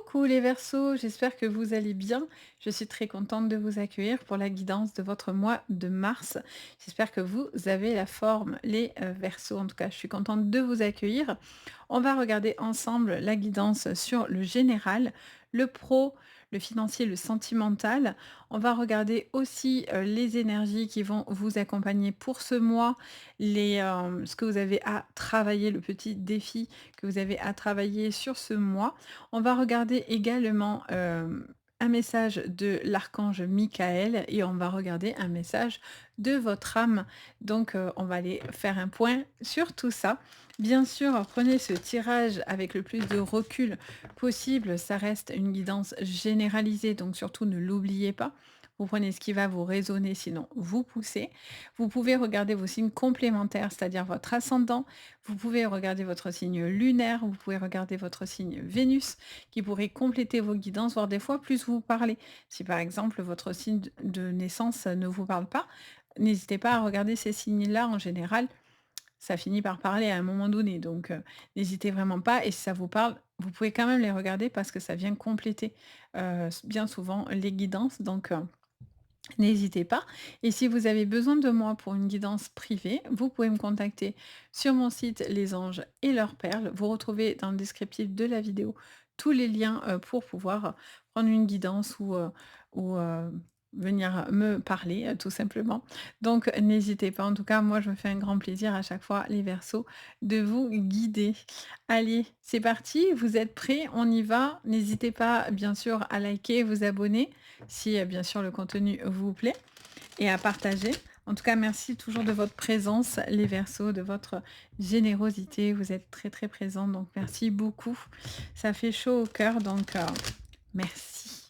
Coucou les Verseaux, j'espère que vous allez bien. Je suis très contente de vous accueillir pour la guidance de votre mois de mars. J'espère que vous avez la forme, les Verseaux. En tout cas, je suis contente de vous accueillir. On va regarder ensemble la guidance sur le général, le pro, le financier, le sentimental. On va regarder aussi les énergies qui vont vous accompagner pour ce mois, ce que vous avez à travailler, le petit défi que vous avez à travailler sur ce mois. On va regarder également, un message de l'archange Michael et on va regarder un message de votre âme. Donc, on va aller faire un point sur tout ça. Bien sûr, prenez ce tirage avec le plus de recul possible. Ça reste une guidance généralisée, donc surtout ne l'oubliez pas. Vous prenez ce qui va vous résonner, sinon vous poussez. Vous pouvez regarder vos signes complémentaires, c'est-à-dire votre ascendant. Vous pouvez regarder votre signe lunaire, vous pouvez regarder votre signe Vénus qui pourrait compléter vos guidances, voire des fois plus vous parler. Si par exemple votre signe de naissance ne vous parle pas, n'hésitez pas à regarder ces signes-là. En général, ça finit par parler à un moment donné. Donc, n'hésitez vraiment pas. Et si ça vous parle, vous pouvez quand même les regarder parce que ça vient compléter bien souvent les guidances. Donc, n'hésitez pas. Et si vous avez besoin de moi pour une guidance privée, vous pouvez me contacter sur mon site Les Anges et leurs perles. Vous retrouvez dans le descriptif de la vidéo tous les liens pour pouvoir prendre une guidance ou venir me parler tout simplement. Donc n'hésitez pas. En tout cas, moi je me fais un grand plaisir à chaque fois, les Verseaux, de vous guider. Allez, c'est parti. Vous êtes prêts? On y va. N'hésitez pas, bien sûr, à liker, vous abonner si bien sûr le contenu vous plaît et à partager. En tout cas, merci toujours de votre présence, les Verseaux, de votre générosité. Vous êtes très très présents, donc merci beaucoup. Ça fait chaud au cœur, donc merci.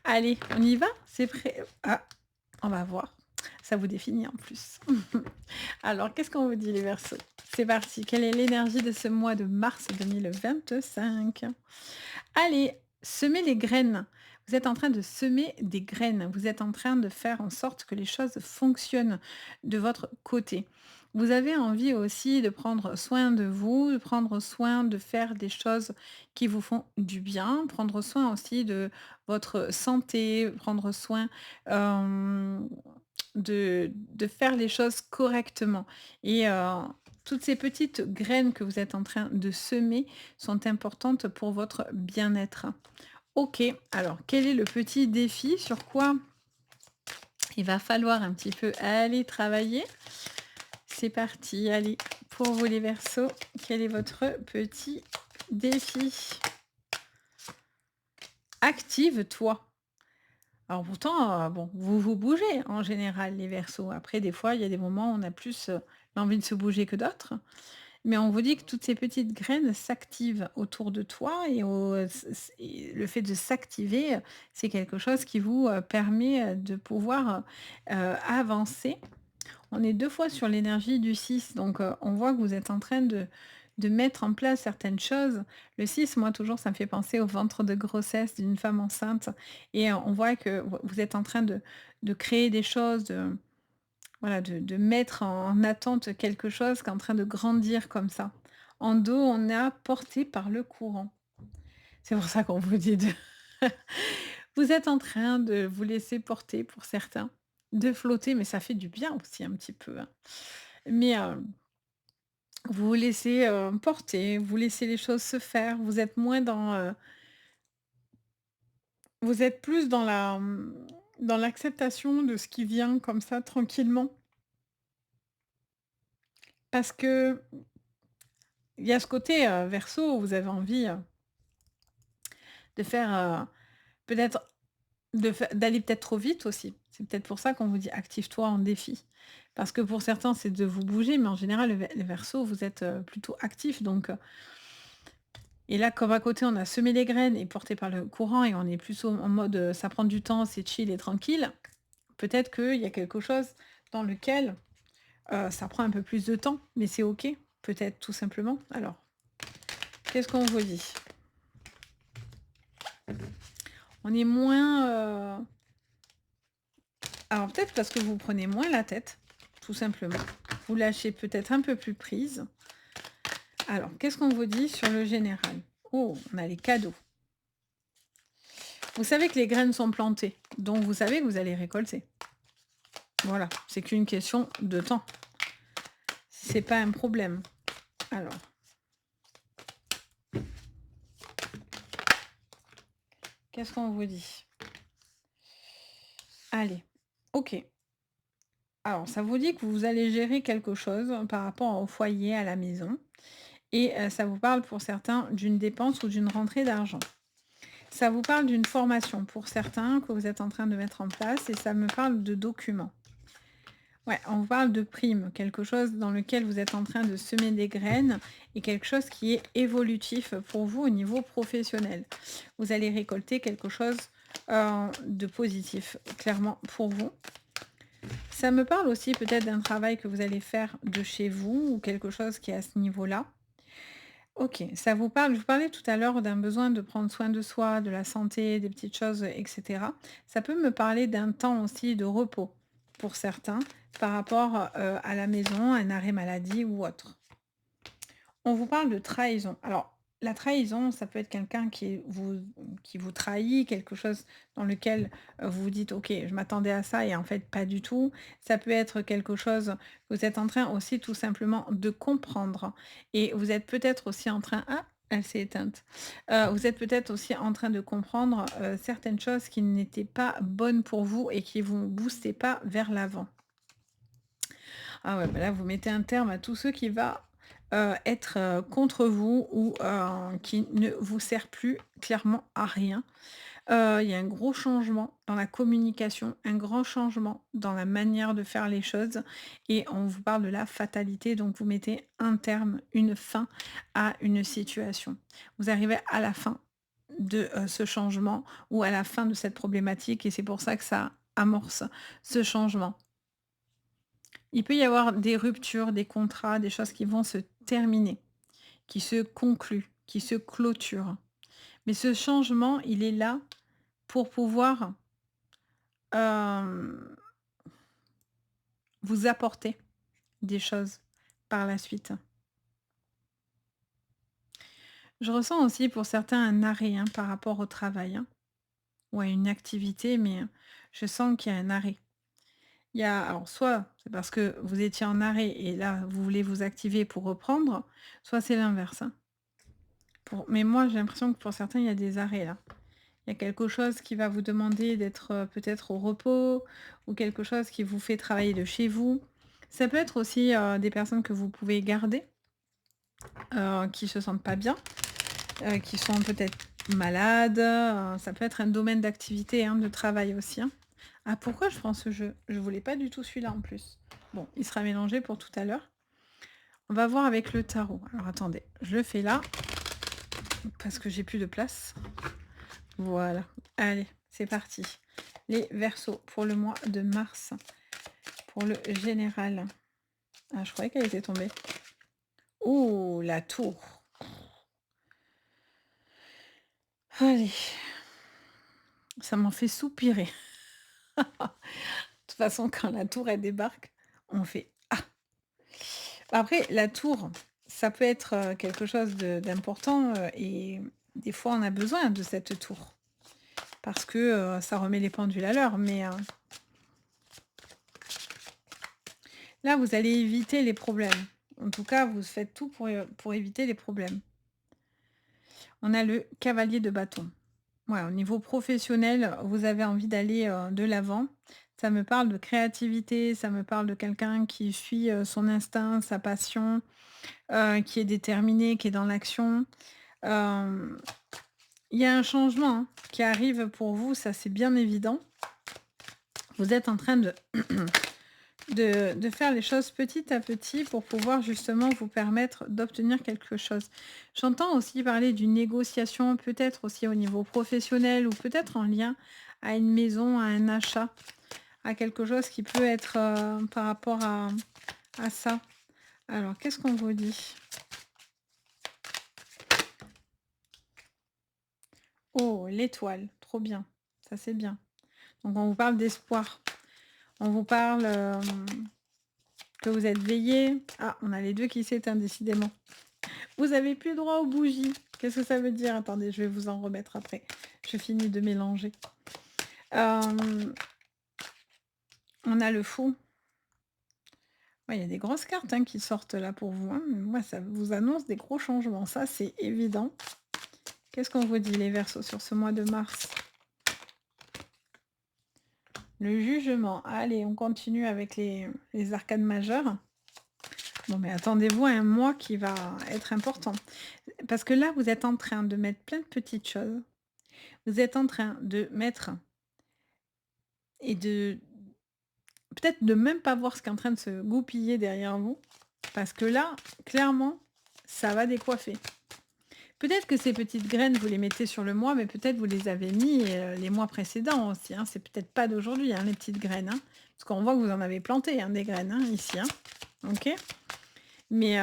Allez, on y va? C'est prêt? Ah, on va voir. Ça vous définit en plus. Alors, qu'est-ce qu'on vous dit, les Verseaux? C'est parti. Quelle est l'énergie de ce mois de mars 2025? Allez, semez les graines. Vous êtes en train de semer des graines. Vous êtes en train de faire en sorte que les choses fonctionnent de votre côté. Vous avez envie aussi de prendre soin de vous, de prendre soin de faire des choses qui vous font du bien, prendre soin aussi de votre santé, prendre soin de faire les choses correctement. Et toutes ces petites graines que vous êtes en train de semer sont importantes pour votre bien-être. OK, alors quel est le petit défi? Sur quoi il va falloir un petit peu aller travailler? C'est parti, allez, pour vous les Verseaux, quel est votre petit défi? Active-toi. Alors pourtant, bon, vous vous bougez en général les Verseaux. Après des fois, il y a des moments où on a plus, l'envie de se bouger que d'autres. Mais on vous dit que toutes ces petites graines s'activent autour de toi et le fait de s'activer, c'est quelque chose qui vous, permet, de pouvoir, avancer. On est 2 fois sur l'énergie du 6, donc on voit que vous êtes en train de mettre en place certaines choses. Le 6, moi toujours, ça me fait penser au ventre de grossesse d'une femme enceinte et on voit que vous êtes en train de créer des choses, voilà, de mettre en attente quelque chose qui est en train de grandir comme ça. En dos, on est porté par le courant. C'est pour ça qu'on vous dit de vous êtes en train de vous laisser porter pour certains, de flotter, mais ça fait du bien aussi un petit peu, hein. Mais, vous vous laissez, porter, vous laissez les choses se faire, vous êtes moins dans, vous êtes plus dans dans l'acceptation de ce qui vient comme ça tranquillement. Parce que il y a ce côté, Verseau où vous avez envie, de faire, peut-être d'aller peut-être trop vite aussi. C'est peut-être pour ça qu'on vous dit: «Active-toi en défi». Parce que pour certains, c'est de vous bouger, mais en général, le Verseau, vous êtes, plutôt actif donc et là, comme à côté, on a semé les graines et porté par le courant et on est plus en mode, ça prend du temps, c'est chill et tranquille. Peut-être qu'il y a quelque chose dans lequel, ça prend un peu plus de temps, mais c'est OK, peut-être tout simplement. Alors, qu'est-ce qu'on vous dit? On est moins, alors peut-être parce que vous prenez moins la tête, tout simplement. Vous lâchez peut-être un peu plus prise. Alors, qu'est-ce qu'on vous dit sur le général? Oh, on a les cadeaux. Vous savez que les graines sont plantées, donc vous savez que vous allez récolter. Voilà, c'est qu'une question de temps. C'est pas un problème. Alors, qu'est-ce qu'on vous dit? Allez, OK. Alors, ça vous dit que vous allez gérer quelque chose par rapport au foyer, à la maison et ça vous parle pour certains d'une dépense ou d'une rentrée d'argent. Ça vous parle d'une formation pour certains que vous êtes en train de mettre en place et ça me parle de documents. Ouais, on vous parle de primes, quelque chose dans lequel vous êtes en train de semer des graines et quelque chose qui est évolutif pour vous au niveau professionnel. Vous allez récolter quelque chose de positif, clairement, pour vous. Ça me parle aussi peut-être d'un travail que vous allez faire de chez vous ou quelque chose qui est à ce niveau-là. OK, ça vous parle je vous parlais tout à l'heure d'un besoin de prendre soin de soi, de la santé, des petites choses, et cetera. Ça peut me parler d'un temps aussi de repos pour certains par rapport, à la maison, un arrêt maladie ou autre. On vous parle de trahison. Alors, la trahison, ça peut être quelqu'un qui vous trahit, quelque chose dans lequel, vous vous dites: «OK, je m'attendais à ça et en fait pas du tout». Ça peut être quelque chose que vous êtes en train aussi tout simplement de comprendre et vous êtes peut-être aussi en train ah! Elle s'est éteinte. Vous êtes peut-être aussi en train de comprendre, certaines choses qui n'étaient pas bonnes pour vous et qui vous boostaient pas vers l'avant. Ah ouais, bah là, vous mettez un terme à tous ceux qui va, être, contre vous ou, qui ne vous sert plus clairement à rien. Il y a un gros changement dans la communication, un grand changement dans la manière de faire les choses et on vous parle de la fatalité, donc vous mettez un terme, une fin à une situation. Vous arrivez à la fin de, ce changement ou à la fin de cette problématique et c'est pour ça que ça amorce ce changement. Il peut y avoir des ruptures, des contrats, des choses qui vont se terminer, qui se concluent, qui se clôturent. Mais ce changement, il est là pour pouvoir, hem, vous apporter des choses par la suite. Je ressens aussi pour certains un arrêt, hein, par rapport au travail, hein, ou à une activité, mais, je sens qu'il y a un arrêt. Il y a alors soit c'est parce que vous étiez en arrêt et là, vous voulez vous activer pour reprendre, soit c'est l'inverse, hein. Mais moi, j'ai l'impression que pour certains, il y a des arrêts là. Il y a quelque chose qui va vous demander d'être, peut-être au repos ou quelque chose qui vous fait travailler de chez vous. Ça peut être aussi, des personnes que vous pouvez garder, qui se sentent pas bien, qui sont peut-être malades, ça peut être un domaine d'activité, hein, de travail aussi, hein. Ah pourquoi je prends ce jeu? Je voulais pas du tout celui-là en plus. Bon, il sera mélangé pour tout à l'heure. On va voir avec le tarot. Alors attendez, je le fais là, parce que j'ai plus de place. Voilà. Allez, c'est parti. Les Verseaux pour le mois de mars, pour le général. Ah, je croyais qu'elle était tombée. Oh, la tour. Allez, ça m'en fait soupirer. De toute façon, quand la tour, elle débarque, on fait «Ah!». Après, la tour, ça peut être, quelque chose d'important, et des fois, on a besoin de cette tour parce que, ça remet les pendules à l'heure, mais là, vous allez éviter les problèmes. En tout cas, vous faites tout pour éviter les problèmes. On a le cavalier de bâton. Ouais, au niveau professionnel, vous avez envie d'aller, de l'avant. Ça me parle de créativité, ça me parle de quelqu'un qui suit, son instinct, sa passion, qui est déterminé, qui est dans l'action. Hem, il y a un changement, hein, qui arrive pour vous, ça c'est bien évident. Vous êtes en train de faire les choses petit à petit pour pouvoir justement vous permettre d'obtenir quelque chose. J'entends aussi parler d'une négociation, peut-être aussi au niveau professionnel ou peut-être en lien à une maison, à un achat, à quelque chose qui peut être, par rapport à ça. Alors qu'est-ce qu'on vous dit? Oh, l'étoile, trop bien, ça c'est bien. Donc on vous parle d'espoir, on vous parle, que vous êtes veillé. Ah, on a les 2 qui s'éteignent décidément. Vous avez plus droit aux bougies. Qu'est-ce que ça veut dire? Attendez, je vais vous en remettre après. Je finis de mélanger. Hem, on a le fou. Ouais, il y a des grosses cartes, hein, qui sortent là pour vous, hein. Moi, ça vous annonce des gros changements, ça, c'est évident. Qu'est-ce qu'on vous dit les Verseaux sur ce mois de mars? Le jugement. Allez, on continue avec les arcanes majeures. Bon, mais attendez-vous à un mois qui va être important. Parce que là, vous êtes en train de mettre plein de petites choses. Vous êtes en train de mettre et de peut-être de même pas voir ce qui est en train de se goupiller derrière vous. Parce que là, clairement, ça va décoiffer. Peut-être que ces petites graines, vous les mettez sur le mois, mais peut-être vous les avez mis, les mois précédents aussi, hein. C'est peut-être pas d'aujourd'hui, hein, les petites graines, hein. Parce qu'on voit que vous en avez planté, hein, des graines, hein, ici, hein. OK? Mais,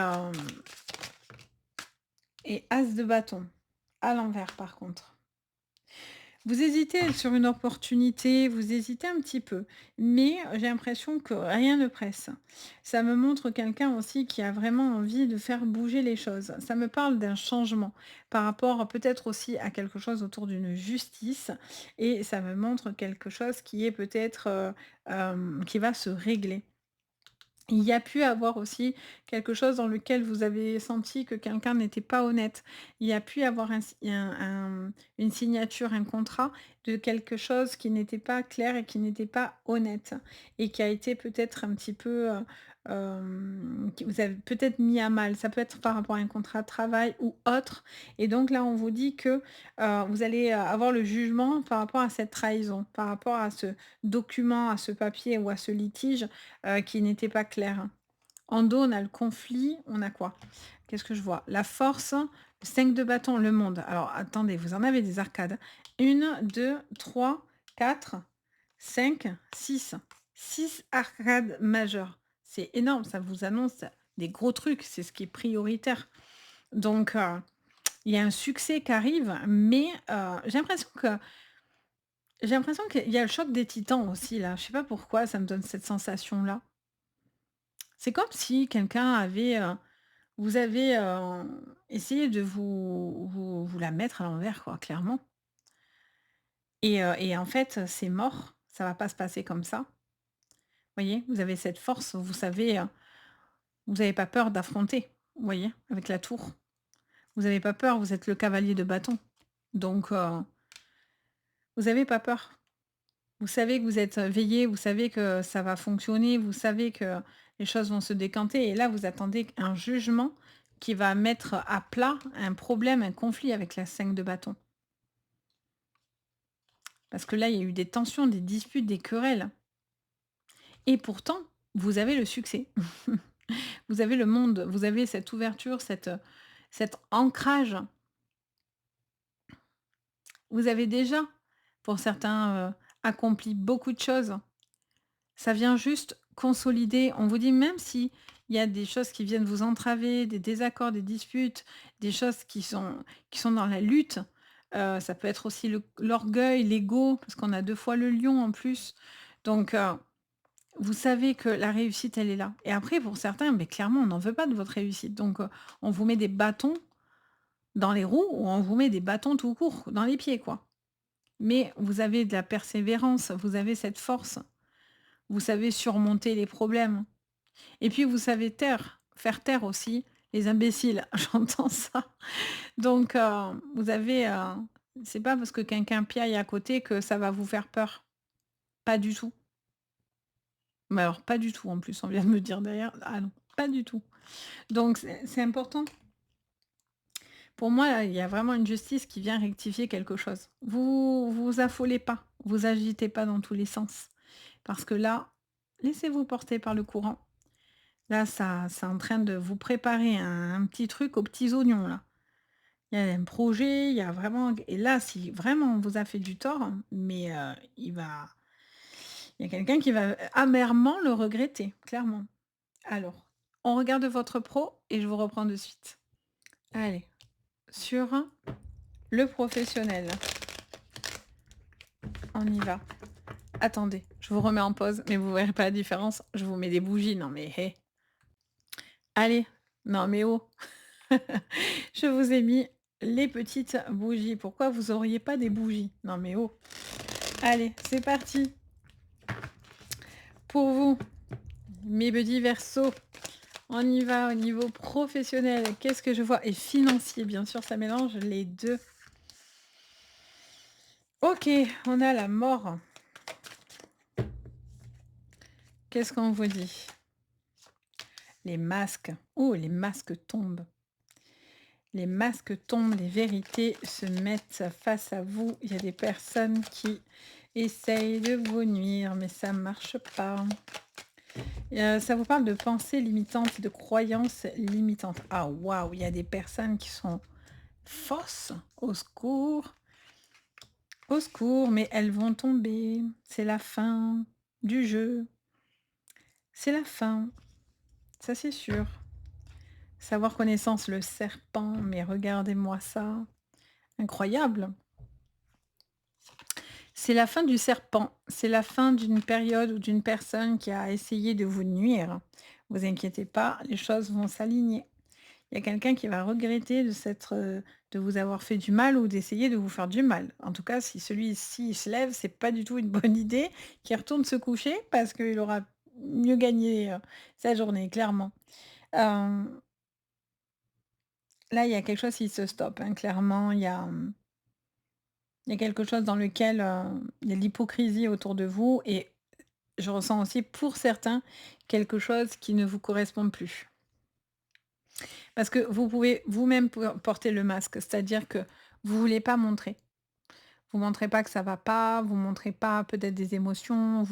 et as de bâton, à l'envers par contre. Vous hésitez sur une opportunité, vous hésitez un petit peu, mais j'ai l'impression que rien ne presse. Ça me montre quelqu'un aussi qui a vraiment envie de faire bouger les choses. Ça me parle d'un changement par rapport peut-être aussi à quelque chose autour d'une justice et ça me montre quelque chose qui est peut-être, qui va se régler. Il y a pu avoir aussi quelque chose dans lequel vous avez senti que quelqu'un n'était pas honnête. Il y a pu avoir une signature, un contrat de quelque chose qui n'était pas clair et qui n'était pas honnête et qui a été peut-être un petit peu, qui vous avez peut-être mis à mal. Ça peut être par rapport à un contrat de travail ou autre et donc là, on vous dit que, vous allez, avoir le jugement par rapport à cette trahison, par rapport à ce document, à ce papier ou à ce litige qui n'était pas clair. En dos, on a le conflit, on a quoi? Qu'est-ce que je vois? La force, le 5 de bâton, le monde. Alors attendez, vous en avez des arcades. 1, 2, 3, 4, 5, 6. 6 arcades majeures. C'est énorme, ça vous annonce des gros trucs, c'est ce qui est prioritaire. Donc, il y a un succès qui arrive, mais, j'ai l'impression qu'il y a le choc des titans aussi là. Je sais pas pourquoi ça me donne cette sensation-là. C'est comme si quelqu'un avait, vous avez, essayé de vous la mettre à l'envers quoi, clairement et en fait, c'est mort, ça va pas se passer comme ça. Vous voyez? Vous avez cette force, vous savez, vous avez pas peur d'affronter, vous voyez? Avec la tour. Vous avez pas peur, vous êtes le cavalier de bâton. Donc, vous avez pas peur. Vous savez que vous êtes veillé, vous savez que ça va fonctionner, vous savez que les choses vont se décanter et là, vous attendez un jugement qui va mettre à plat un problème, un conflit avec la 5 de bâton. Parce que là, il y a eu des tensions, des disputes, des querelles et pourtant, vous avez le succès. Vous avez le monde, vous avez cette ouverture, cet ancrage. Vous avez déjà, pour certains, accompli beaucoup de choses. Ça vient juste consolider. On vous dit même si il y a des choses qui viennent vous entraver, des désaccords, des disputes, des choses qui sont dans la lutte, ça peut être aussi l'orgueil, l'ego, parce qu'on a 2 fois le lion en plus. Donc, vous savez que la réussite, elle est là. Et après pour certains, mais clairement, on n'en veut pas de votre réussite. Donc, on vous met des bâtons dans les roues ou on vous met des bâtons tout court dans les pieds, quoi. Mais vous avez de la persévérance, vous avez cette force. Vous savez surmonter les problèmes et puis vous savez faire taire aussi les imbéciles, j'entends ça. Donc vous avez, c'est pas parce que quelqu'un piaille à côté que ça va vous faire peur. Pas du tout. Mais alors pas du tout en plus, on vient de me dire derrière. Ah non, pas du tout. Donc c'est important. Pour moi, il y a vraiment une justice qui vient rectifier quelque chose. Vous affolez pas, vous agitez pas dans tous les sens. Parce que là, laissez-vous porter par le courant. Là, ça c'est en train de vous préparer un petit truc aux petits oignons, là. Il y a un projet, il y a vraiment et là, si vraiment on vous a fait du tort, mais il y a quelqu'un qui va amèrement le regretter, clairement. Alors, on regarde votre pro et je vous reprends de suite. Allez, sur le professionnel, on y va. Attendez, je vous remets en pause, mais vous verrez pas la différence, je vous mets des bougies, non mais hé. Allez, non mais oh. Je vous ai mis les petites bougies. Pourquoi vous auriez pas des bougies? Non mais oh! Allez, c'est parti pour vous, mes petits Verseaux. On y va au niveau professionnel. Qu'est-ce que je vois? Et financier, bien sûr, ça mélange les 2. OK, on a la mort. Qu'est-ce qu'on vous dit? Les masques. Oh, les masques tombent. Les masques tombent, les vérités se mettent face à vous. Il y a des personnes qui essayent de vous nuire, mais ça marche pas. Ça vous parle de pensées limitantes, de croyances limitantes. Ah waouh, il y a des personnes qui sont fausses. Au secours, au secours, mais elles vont tomber. C'est la fin du jeu. C'est la fin, ça c'est sûr. Savoir connaissance le serpent, mais regardez-moi ça. Incroyable. C'est la fin du serpent. C'est la fin d'une période ou d'une personne qui a essayé de vous nuire. Vous inquiétez pas, les choses vont s'aligner. Il y a quelqu'un qui va regretter de vous avoir fait du mal ou d'essayer de vous faire du mal. En tout cas, si celui-ci se lève, c'est pas du tout une bonne idée qu'il retourne se coucher parce qu'il aura mieux gagné, sa journée, clairement. Hem, Là, il y a quelque chose qui se stoppe, hein, clairement. Il y a quelque chose dans lequel, il y a de l'hypocrisie autour de vous et je ressens aussi pour certains quelque chose qui ne vous correspond plus. Parce que vous pouvez vous-même porter le masque, c'est-à-dire que vous voulez pas montrer. Vous montrez pas que ça va pas, vous montrez pas peut-être des émotions,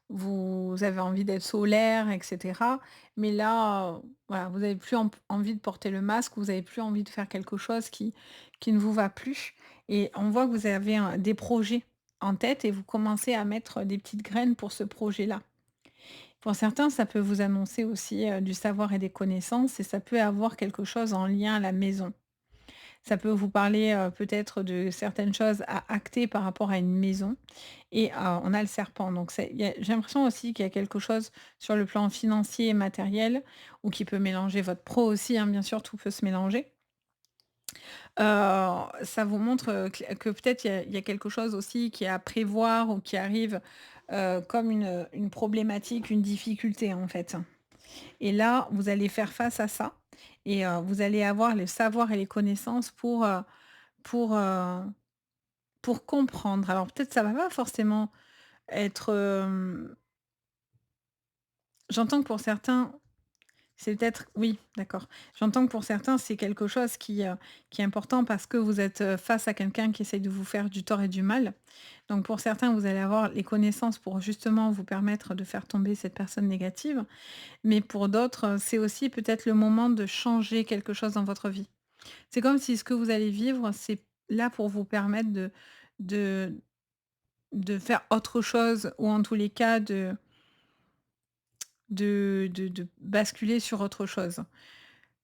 vous avez envie d'être solaire et cetera. Mais là, voilà, vous avez plus envie de porter le masque, vous avez plus envie de faire quelque chose qui ne vous va plus et on voit que vous avez des projets en tête et vous commencez à mettre des petites graines pour ce projet-là. Pour certains, ça peut vous annoncer aussi, du savoir et des connaissances et ça peut avoir quelque chose en lien à la maison. Ça peut vous parler, peut-être de certaines choses à acter par rapport à une maison et on a le serpent donc j'ai l'impression aussi qu'il y a quelque chose sur le plan financier et matériel ou qui peut mélanger votre pro aussi, hein, bien sûr, tout peut se mélanger. Ça vous montre, que peut-être il y a quelque chose aussi qui est à prévoir ou qui arrive, comme une problématique, une difficulté, en fait. Et là, vous allez faire face à ça et vous allez avoir le savoir et les connaissances pour, pour comprendre. Alors peut-être ça va pas forcément être, j'entends que pour certains, c'est peut-être oui, d'accord. J'entends que pour certains, c'est quelque chose qui est important parce que vous êtes, face à quelqu'un qui essaye de vous faire du tort et du mal. Donc pour certains, vous allez avoir les connaissances pour justement vous permettre de faire tomber cette personne négative. Mais pour d'autres, c'est aussi peut-être le moment de changer quelque chose dans votre vie. C'est comme si ce que vous allez vivre, c'est là pour vous permettre de de faire autre chose ou en tous les cas de basculer sur autre chose.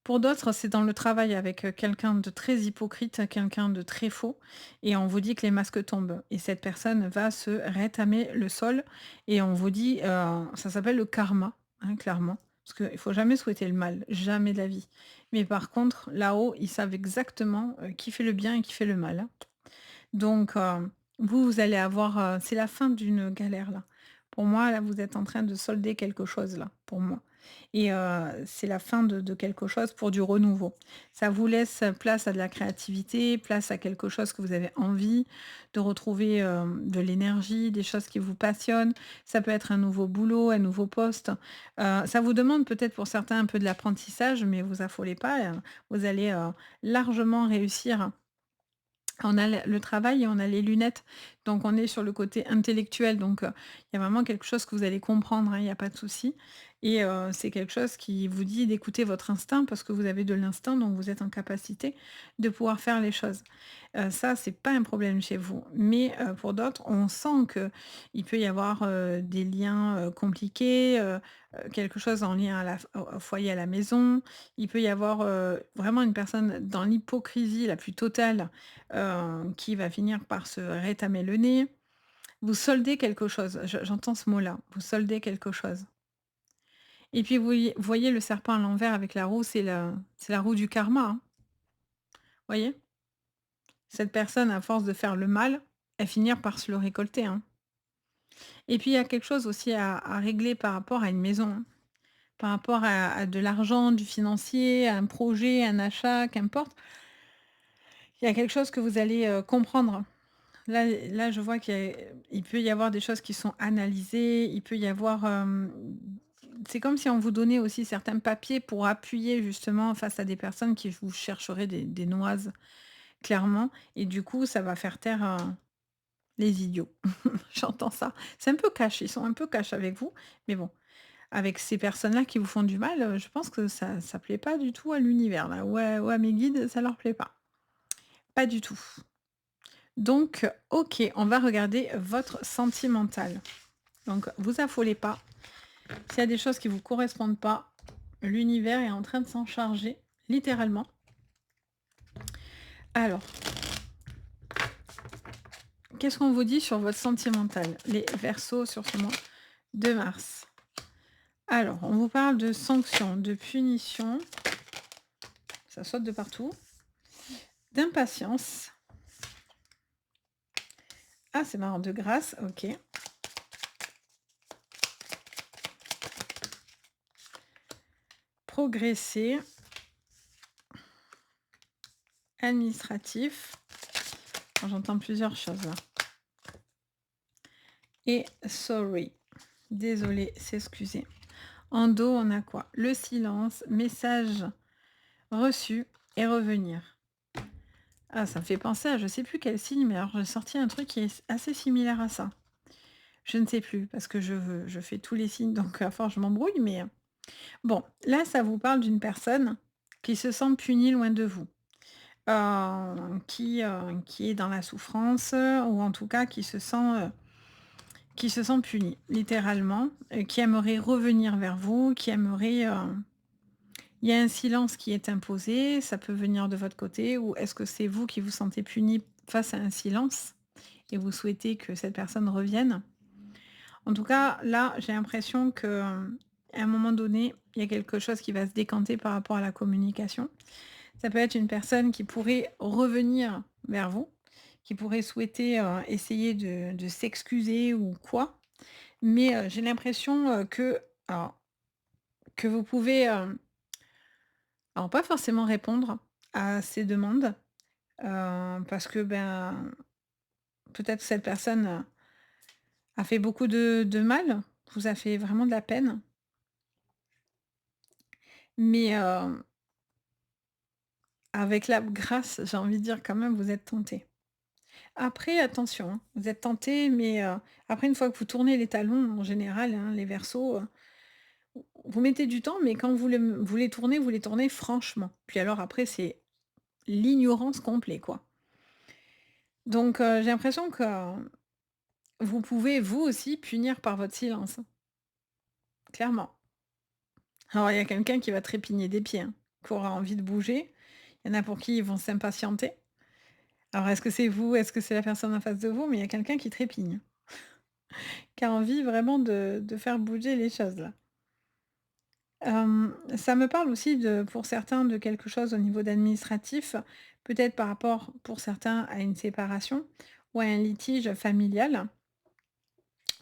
Pour d'autres, c'est dans le travail avec, quelqu'un de très hypocrite, quelqu'un de très faux et on vous dit que les masques tombent et cette personne va se rétamer le sol et on vous dit, ça s'appelle le karma, hein, clairement. Parce qu'il faut jamais souhaiter le mal, jamais de la vie. Mais par contre, là-haut, ils savent exactement, qui fait le bien et qui fait le mal, hein. Donc, vous, vous allez avoir, c'est la fin d'une galère là. Pour moi, là, vous êtes en train de solder quelque chose là, pour moi et c'est la fin de quelque chose pour du renouveau. Ça vous laisse place à de la créativité, place à quelque chose que vous avez envie de retrouver, de l'énergie, des choses qui vous passionnent. Ça peut être un nouveau boulot, un nouveau poste. Ça vous demande peut-être pour certains un peu de l'apprentissage, mais vous affolez pas, vous allez, largement réussir. On a le travail et on a les lunettes, donc on est sur le côté intellectuel, donc il y a vraiment quelque chose que vous allez comprendre, hein, il y a pas de souci et c'est quelque chose qui vous dit d'écouter votre instinct parce que vous avez de l'instinct, donc vous êtes en capacité de pouvoir faire les choses. Ça, c'est pas un problème chez vous, mais pour d'autres, on sent que il peut y avoir, des liens, compliqués, quelque chose en lien à la au foyer, à la maison. Il peut y avoir, vraiment une personne dans l'hypocrisie la plus totale qui va finir par se rétamer le nez. Vous soldez quelque chose, j'entends ce mot-là, vous soldez quelque chose Et puis vous voyez le serpent à l'envers avec la roue, c'est la roue du karma, hein. Voyez? Cette personne, à force de faire le mal, elle finir par se le récolter, hein. Et puis il y a quelque chose aussi à régler par rapport à une maison, hein. Par rapport à de l'argent, du financier, à un projet, un achat, qu'importe. Il y a quelque chose que vous allez, comprendre. Là, je vois qu'il peut y avoir des choses qui sont analysées, il peut y avoir, c'est comme si on vous donnait aussi certains papiers pour appuyer justement face à des personnes qui vous chercheraient des noises, clairement, et du coup, ça va faire taire, les idiots. J'entends ça. C'est un peu cash, ils sont un peu cash avec vous, mais bon, avec ces personnes-là qui vous font du mal, je pense que ça plaît pas du tout à l'univers là, ou à mes guides, ça leur plaît pas. Pas du tout. Donc, OK, on va regarder votre sentimental. Donc vous affolez pas. S'il y a des choses qui vous correspondent pas, l'univers est en train de s'en charger, littéralement. Alors, qu'est-ce qu'on vous dit sur votre sentimental, les Verseaux, sur ce mois de mars? Alors, on vous parle de sanctions, de punitions, ça saute de partout, d'impatience. Ah, c'est marrant, de grâce, OK. Progresser, administratif. J'entends plusieurs choses là. Et sorry, désolé, s'excuser. En dos, on a quoi? Le silence, message reçu et revenir. Ah, ça me fait penser à je sais plus quel signe, mais alors j'ai sorti un truc qui est assez similaire à ça. Je ne sais plus parce que je fais tous les signes, donc à force je m'embrouille, mais bon, là ça vous parle d'une personne qui se sent punie loin de vous, qui est dans la souffrance, ou en tout cas qui se sent punie, littéralement, qui aimerait revenir vers vous, qui aimerait, il y a un silence qui est imposé, ça peut venir de votre côté, ou est-ce que c'est vous qui vous sentez puni face à un silence et vous souhaitez que cette personne revienne? En tout cas, là, j'ai l'impression que, à un moment donné, il y a quelque chose qui va se décanter par rapport à la communication. Ça peut être une personne qui pourrait revenir vers vous, qui pourrait souhaiter, essayer de s'excuser ou quoi, mais, j'ai l'impression, alors, que vous pouvez, alors pas forcément répondre à ces demandes, parce que, ben, peut-être cette personne, a fait beaucoup de mal, vous a fait vraiment de la peine, mais, avec la grâce, j'ai envie de dire quand même, vous êtes tenté. Après attention, hein, vous êtes tenté, mais, après une fois que vous tournez les talons en général, hein, les versos, vous mettez du temps, mais quand vous les tournez franchement. Puis alors après c'est l'ignorance complète, quoi. Donc, j'ai l'impression que vous pouvez, vous aussi, punir par votre silence, hein, clairement. Alors, il y a quelqu'un qui va trépigner des pieds, hein, qui aura envie de bouger. Il y en a pour qui ils vont s'impatienter. Alors, est-ce que c'est vous? Est-ce que c'est la personne en face de vous? Mais il y a quelqu'un qui trépigne, qui a envie vraiment de faire bouger les choses, là. Ça me parle aussi de pour certains, de quelque chose au niveau d'administratif, peut-être par rapport, pour certains, à une séparation ou à un litige familial.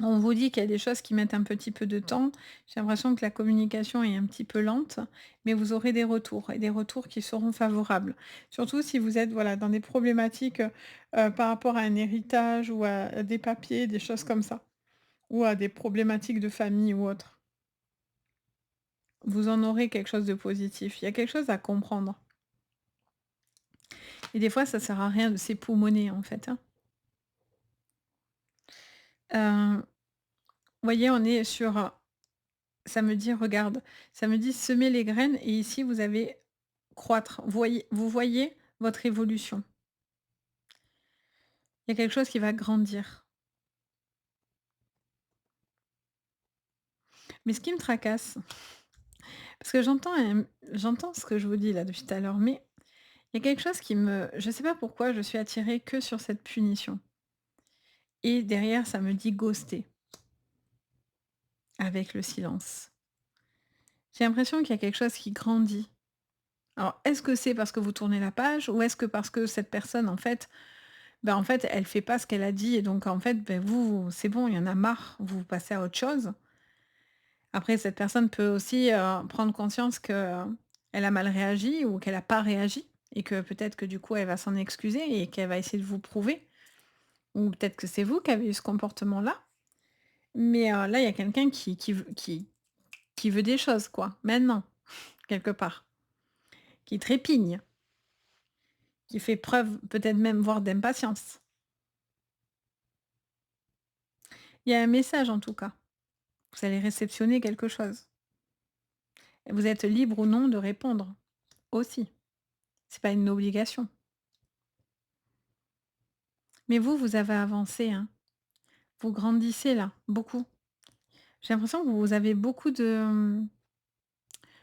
On vous dit qu'il y a des choses qui mettent un petit peu de temps. J'ai l'impression que la communication est un petit peu lente, mais vous aurez des retours et des retours qui seront favorables. Surtout si vous êtes, voilà, dans des problématiques, par rapport à un héritage ou à des papiers, des choses comme ça, ou à des problématiques de famille ou autre. Vous en aurez quelque chose de positif. Il y a quelque chose à comprendre, et des fois ça sert à rien de s'époumoner, en fait, hein. Vous voyez, on est sur, ça me dit, regarde, ça me dit: «Semer les graines», et ici vous avez croître. Vous voyez votre évolution. Il y a quelque chose qui va grandir. Mais ce qui me tracasse, parce que j'entends ce que je vous dis là depuis tout à l'heure, mais il y a quelque chose qui me je sais pas pourquoi je suis attirée que sur cette punition, et derrière ça me dit ghoster avec le silence. J'ai l'impression qu'il y a quelque chose qui grandit. Alors, est-ce que c'est parce que vous tournez la page ou est-ce que parce que cette personne, en fait, elle fait pas ce qu'elle a dit et donc en fait, vous, c'est bon, il y en a marre, vous passez à autre chose? Après, cette personne peut aussi, prendre conscience que, elle a mal réagi ou qu'elle a pas réagi et que peut-être que du coup, elle va s'en excuser et qu'elle va essayer de vous prouver ou peut-être que c'est vous qui avez eu ce comportement-là. Mais, là, il y a quelqu'un qui veut des choses quoi, maintenant, quelque part, qui trépigne, qui fait preuve peut-être même voire d'impatience. Il y a un message en tout cas. Vous allez réceptionner quelque chose. Et vous êtes libre ou non de répondre aussi. C'est pas une obligation. Mais vous, vous avez avancé, hein. Vous grandissez là, beaucoup. J'ai l'impression que vous avez beaucoup de,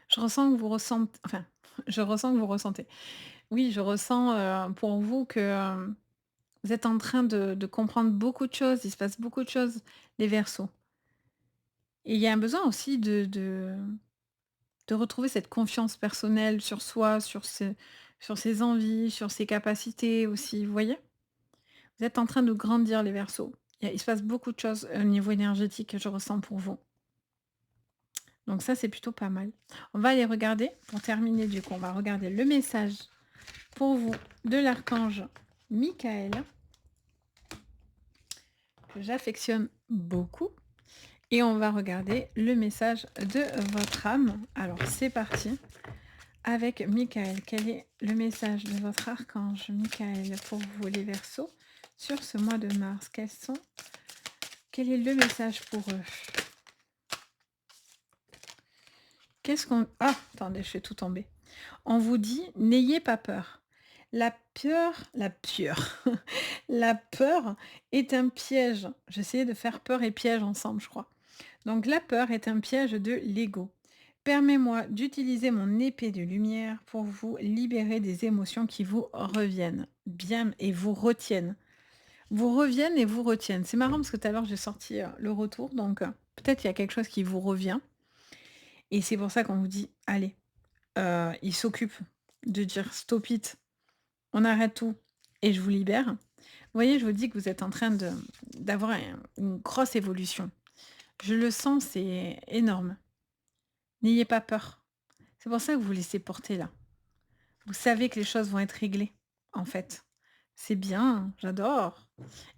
je ressens que vous ressentez enfin, je ressens que vous ressentez. Oui, je ressens, pour vous que, vous êtes en train de comprendre beaucoup de choses. Il se passe beaucoup de choses, les Verseaux. Et il y a un besoin aussi de retrouver cette confiance personnelle sur soi, sur ses envies, sur ses capacités aussi, vous voyez? Vous êtes en train de grandir les Verseaux. Il se passe beaucoup de choses au niveau énergétique, je ressens pour vous. Donc ça, c'est plutôt pas mal. On va aller regarder, pour terminer du coup, on va regarder le message pour vous de l'archange Michael, que j'affectionne beaucoup. Et on va regarder le message de votre âme. Alors c'est parti avec Michael. Quel est le message de votre archange Michael pour vous les Verseaux sur ce mois de mars? Quel est le message pour eux? Qu'est-ce qu'on... Ah, attendez, je fais tout tomber. On vous dit, n'ayez pas peur. La peur, la peur est un piège. J'essayais de faire peur et piège ensemble, je crois. Donc la peur est un piège de l'ego. Permets-moi d'utiliser mon épée de lumière pour vous libérer des émotions qui vous reviennent bien et vous retiennent. Vous reviennent et vous retiennent. C'est marrant parce que tout à l'heure j'ai sorti le retour, donc peut-être il y a quelque chose qui vous revient. Et c'est pour ça qu'on vous dit, allez, il s'occupe de dire stop it, on arrête tout et je vous libère. Vous voyez, je vous dis que vous êtes en train d'avoir une grosse évolution. Je le sens, c'est énorme. N'ayez pas peur. C'est pour ça que vous vous laissez porter là. Vous savez que les choses vont être réglées, en fait. C'est bien, j'adore.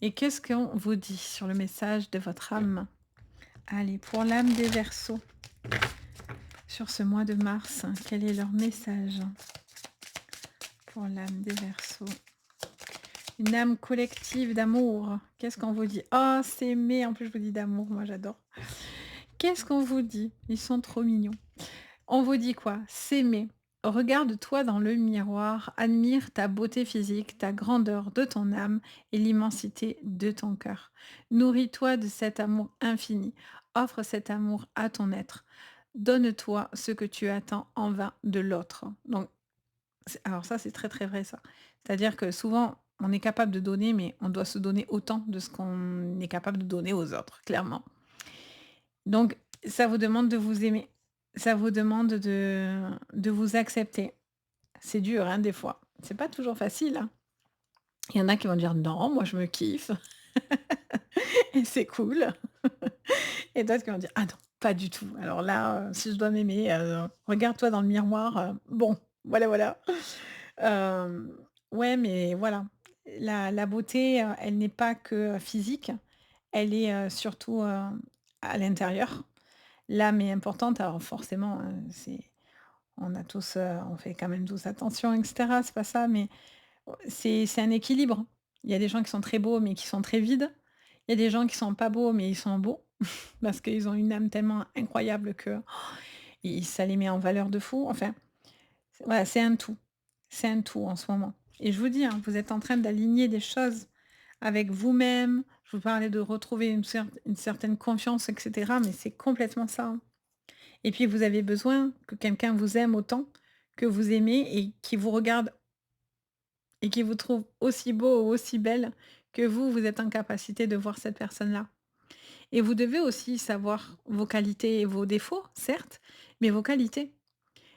Et qu'est-ce qu'on vous dit sur le message de votre âme? Allez, pour l'âme des Verseaux, sur ce mois de mars, quel est leur message pour l'âme des Verseaux? Une âme collective d'amour. Qu'est-ce qu'on vous dit? Oh, s'aimer. En plus, je vous dis d'amour, moi j'adore. Qu'est-ce qu'on vous dit? Ils sont trop mignons. On vous dit quoi? S'aimer. Regarde-toi dans le miroir, admire ta beauté physique, ta grandeur de ton âme et l'immensité de ton cœur. Nourris-toi de cet amour infini. Offre cet amour à ton être. Donne-toi ce que tu attends en vain de l'autre. Donc, alors ça, c'est très très vrai ça. C'est-à-dire que souvent, on est capable de donner, mais on doit se donner autant de ce qu'on est capable de donner aux autres, clairement. Donc, ça vous demande de vous aimer. Ça vous demande de vous accepter. C'est dur, hein, des fois. C'est pas toujours facile, hein. Il y en a qui vont dire: «Non, moi je me kiffe et c'est cool» et d'autres qui vont dire: «Ah non, pas du tout. Alors là, si je dois m'aimer, regarde-toi dans le miroir, bon, voilà, voilà». Ouais, mais voilà, la beauté, elle n'est pas que physique, elle est, surtout, à l'intérieur. L'âme est importante, alors forcément, on a tous, on fait quand même tous attention et cetera, c'est pas ça, mais c'est un équilibre. Il y a des gens qui sont très beaux, mais qui sont très vides. Il y a des gens qui sont pas beaux, mais ils sont beaux parce qu'ils ont une âme tellement incroyable que ça les met en valeur de fou. Enfin, voilà, c'est un tout. C'est un tout en ce moment et je vous dis, hein, vous êtes en train d'aligner des choses avec vous-même. Je vous parlais de retrouver une certaine confiance et cetera, mais c'est complètement ça, hein. Et puis vous avez besoin que quelqu'un vous aime autant que vous aimez et qui vous regarde et qui vous trouve aussi beau ou aussi belle que vous êtes en capacité de voir cette personne-là. Et vous devez aussi savoir vos qualités et vos défauts, certes, mais vos qualités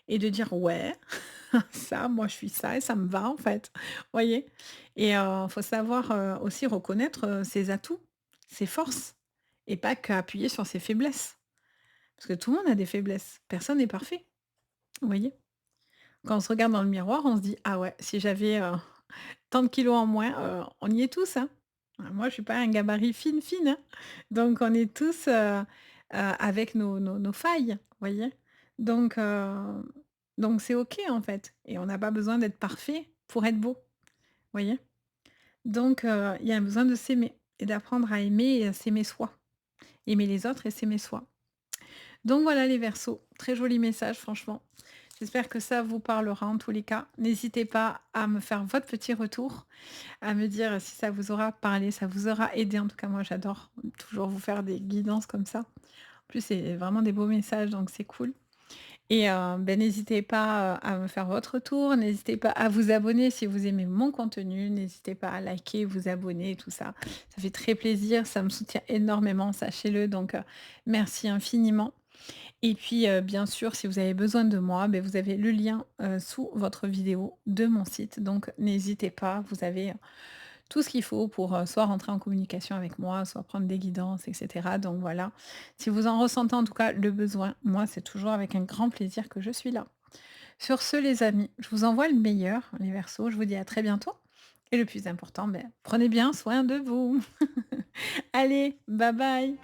et de dire: «Ouais, ça, moi je suis ça et ça me va en fait». Voyez? Et faut savoir, aussi reconnaître, ses atouts, ses forces et pas qu'appuyer sur ses faiblesses. Parce que tout le monde a des faiblesses, personne n'est parfait, vous voyez? Quand on se regarde dans le miroir, on se dit: «Ah ouais, si j'avais, tant de kilos en moins», on y est tous, hein. Moi je suis pas un gabarit fine, fine, hein. Donc on est tous, avec nos failles, vous voyez? Donc c'est OK en fait et on n'a pas besoin d'être parfait pour être beau, vous voyez? Donc il y a besoin de s'aimer et d'apprendre à aimer et à s'aimer soi. Aimer les autres et s'aimer soi. Donc voilà les Verseaux, très joli message franchement. J'espère que ça vous parlera en tous les cas. N'hésitez pas à me faire votre petit retour, à me dire si ça vous aura parlé, ça vous aura aidé. En tout cas, moi j'adore toujours vous faire des guidances comme ça. En plus, c'est vraiment des beaux messages, donc c'est cool. Et n'hésitez pas, à me faire votre retour, n'hésitez pas à vous abonner si vous aimez mon contenu, n'hésitez pas à liker, vous abonner, tout ça. Ça fait très plaisir, ça me soutient énormément, sachez-le, donc merci infiniment. Et puis, bien sûr, si vous avez besoin de moi, beh, vous avez le lien, sous votre vidéo de mon site, donc n'hésitez pas, vous avez, tout ce qu'il faut pour, soit rentrer en communication avec moi, soit prendre des guidances et cetera, donc voilà. Si vous en ressentez en tout cas le besoin, moi, c'est toujours avec un grand plaisir que je suis là. Sur ce les amis, je vous envoie le meilleur, les Verseaux, je vous dis à très bientôt et le plus important, prenez bien soin de vous. Allez, bye bye.